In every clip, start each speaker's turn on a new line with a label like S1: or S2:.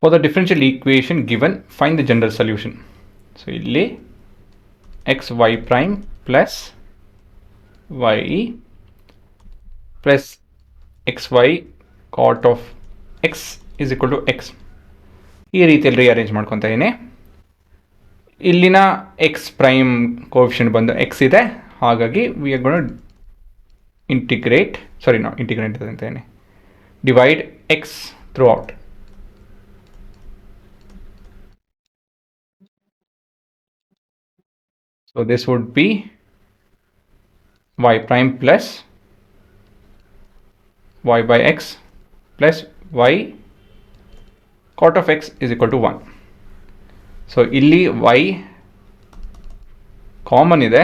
S1: For the differential equation given, find the general solution. So ಇಲ್ಲಿ xy prime plus y plus xy cot of x is equal to x. ಈ ರೀತಿಯಲ್ಲಿ rearrange ಮಾಡ್ಕೊತಾ ಇದ್ದೀನಿ. ಇಲ್ಲಿನ X prime coefficient ಬಂದು X ಇದೆ, ಹಾಗಾಗಿ we are ಗೋಣ integrate ಅಂತ ಇದ್ದೀನಿ, divide X through out. So this would be y prime plus y by x plus y cot of x is equal to 1. So ಇಲ್ಲಿ y common ಇದೆ,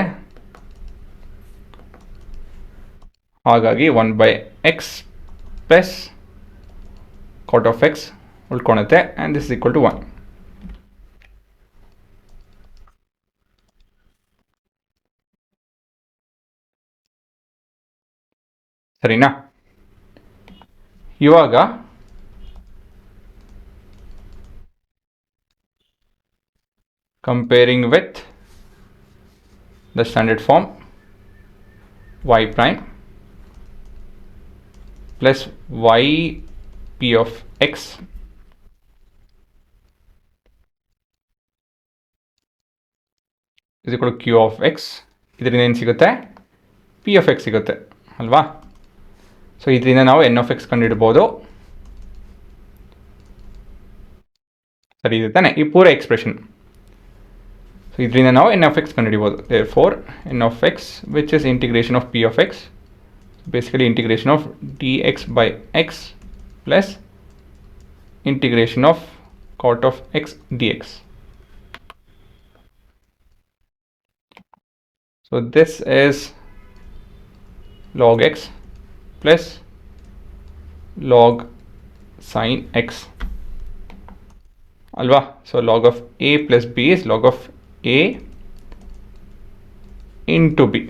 S1: ಹಾಗಾಗಿ 1 by x plus cot of x ಉಳ್ಕೊಳುತ್ತೆ, and this is equal to 1. ಸರಿನಾ? ಇವಾಗ comparing with the standard form, y prime plus y p of x is equal to q of x. ಇದರಿಂದ ಏನು ಸಿಗುತ್ತೆ? p of x ಸಿಗುತ್ತೆ ಅಲ್ವಾ? So ಇದರಿಂದ ನಾವು n of x ಕಂಡುಹಿಡ್ಬೋದು. ಸರಿ ಇದೆ ತಾನೆ ಈ ಪೂರ ಎಕ್ಸ್ಪ್ರೆಷನ್. ಸೊ ಇದರಿಂದ ನಾವು ಎನ್ ಆಫ್ ಎಕ್ಸ್ ಕಂಡುಹಿಡ್ಬೋದು. Therefore n of x which is integration of p of x, basically integration of d x by x plus integration of cot of x d x. So this is log x plus log sin x alva. So log of a plus b is log of a into b.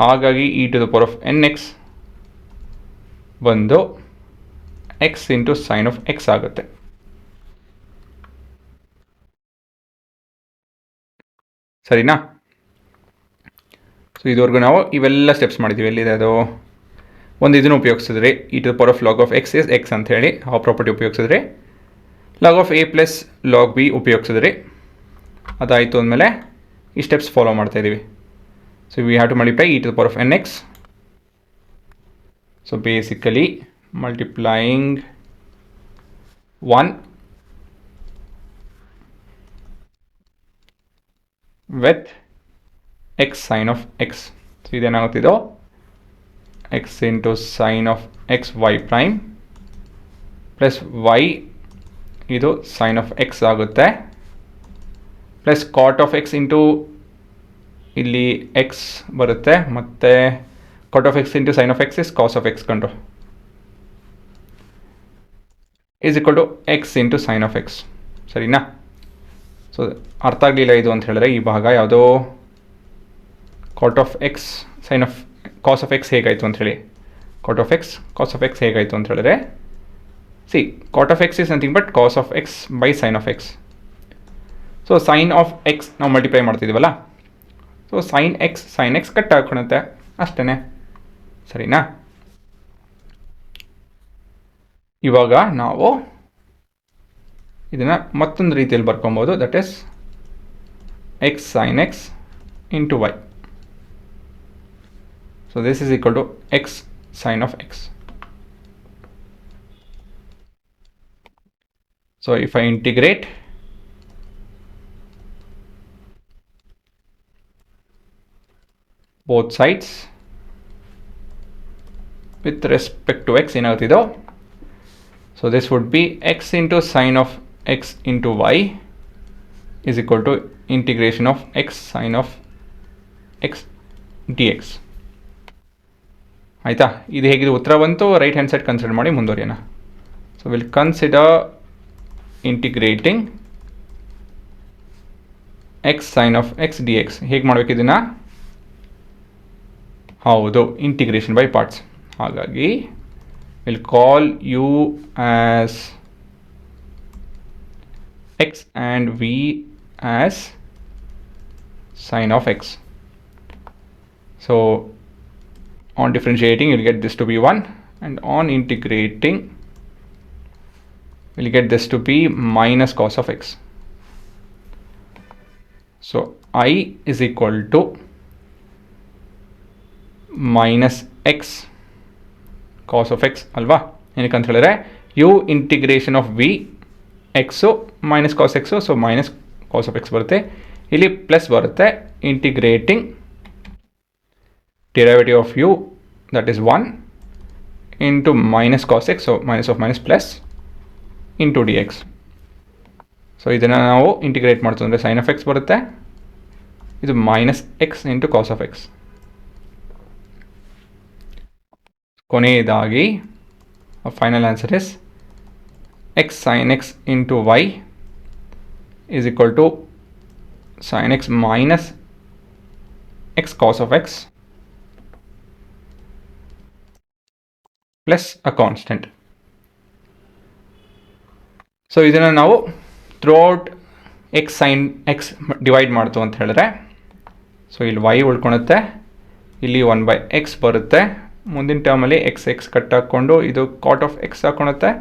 S1: ಹಾಗಾಗಿ e to the power of nx ಬಂದು x into sin of x ಆಗುತ್ತೆ. ಸರಿನಾ? So ಇದುವರೆಗೂ ನಾವು ಇವೆಲ್ಲ steps ಮಾಡಿದ್ದೀವಿ. ಎಲ್ಲಿದೆ ಅದು? ಒಂದು ಇದನ್ನು ಉಪಯೋಗಿಸಿದ್ರೆ e to the power of log of x is x ಅಂತ ಹೇಳಿ ಆ ಪ್ರಾಪರ್ಟಿ ಉಪಯೋಗಿಸಿದ್ರೆ, log of a plus log b ಉಪಯೋಗಿಸಿದ್ರಿ. ಅದಾಯಿತು ಅಂದಮೇಲೆ ಈ ಸ್ಟೆಪ್ಸ್ ಫಾಲೋ ಮಾಡ್ತಾ ಇದ್ದೀವಿ. So we have to multiply e to the power of n x. So basically multiplying 1 with x sin of x. So ಇದೇನಾಗುತ್ತಿದೋ x into sin of x y prime plus y ಇದು sin of x ಆಗುತ್ತೆ, plus cot of x into ಇಲ್ಲಿ x ಬರುತ್ತೆ, ಮತ್ತು cot of x into sin of x is cos of x ಕಂಡು is equal to x into sin of x. ಸರಿನಾ? So ಅರ್ಥ ಆಗಲಿಲ್ಲ ಇದು ಅಂತ ಹೇಳಿದ್ರೆ ಈ ಭಾಗ ಯಾವುದೋ cot of x sine of cos of x ಹೇಗಾಯಿತು ಅಂಥೇಳಿ, cot of x cos of x ಹೇಗಾಯಿತು ಅಂತ ಹೇಳಿದ್ರೆ, see cot of x is nothing but cos of x by sine of x. So sine of x ನಾವು multiply ಮಾಡ್ತಿದ್ದೀವಲ್ಲ, so sine x cut ಹಾಕೊಳುತ್ತೆ ಅಷ್ಟೇ. ಸರಿನಾ? ಇವಾಗ ನಾವು ಇದನ್ನು ಮತ್ತೊಂದು ರೀತಿಯಲ್ಲಿ ಬರ್ಕೊಬೋದು, that is x sine X into y. So this is equal to x sine of x. So if I integrate both sides with respect to x ಏನಾಗುತ್ತಿದೋ, so this would be x into sin of x into y is equal to integration of x sin of x dx. ಆಯಿತಾ? ಇದು ಹೇಗಿದೆ ಉತ್ತರ ಬಂತು, right hand side consider ಮಾಡಿ ಮುಂದುವರಿಯೋಣ. So will consider integrating x sine of x d x. ಹೇಗೆ ಮಾಡಬೇಕು ಇದನ್ನು? ಹೌದು, ಇಂಟಿಗ್ರೇಷನ್ ಬೈ ಪಾರ್ಟ್ಸ್. ಹಾಗಾಗಿ will call u as x and v as sine of x. So on differentiating you'll get this to be 1, and on integrating we'll get this to be minus cos of x. So I is equal to minus x cos of x ಅಲ್ವಾ. ಏನಕ್ಕೆ ಅಂತ ಹೇಳಿದ್ರೆ u integration of v x minus cos x, so minus cos of x ಬರುತ್ತೆ, ಇಲ್ಲಿ plus ಬರುತ್ತೆ, integrating derivative of u that is 1 into minus cos x, so minus of minus plus into d x. So ಇದನ್ನು ನಾವು integrate ಮಾಡ್ತೀವಿ ಅಂದರೆ sign of x ಬರುತ್ತೆ, ಇದು minus x into cos of x. ಕೊನೆಯದಾಗಿ final answer is x sin x into y is equal to sin x minus x cos of x plus a constant. So ಇದನ್ನು ನಾವು throughout x sine x divide ಮಾಡ್ತು ಅಂತ ಹೇಳಿದ್ರೆ, so ಇಲ್ಲಿ y ಉಳ್ಕೊಳುತ್ತೆ, ಇಲ್ಲಿ 1/x ಬರುತ್ತೆ, ಮುಂದಿನ ಟರ್ಮಲ್ಲಿ ಎಕ್ಸ್ ಎಕ್ಸ್ ಕಟ್ ಹಾಕ್ಕೊಂಡು ಇದು ಕಾಟ್ ಆಫ್ ಎಕ್ಸ್ ಹಾಕೊಳುತ್ತೆ,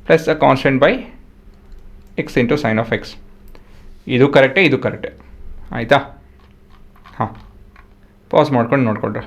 S1: plus a constant by x into sine of x. ಇದು ಕರೆಕ್ಟೇ, ಇದು ಕರೆಕ್ಟೇ, ಆಯಿತಾ? ಹಾಂ, ಪಾಸ್ ಮಾಡ್ಕೊಂಡು ನೋಡ್ಕೊಳ್ರಿ.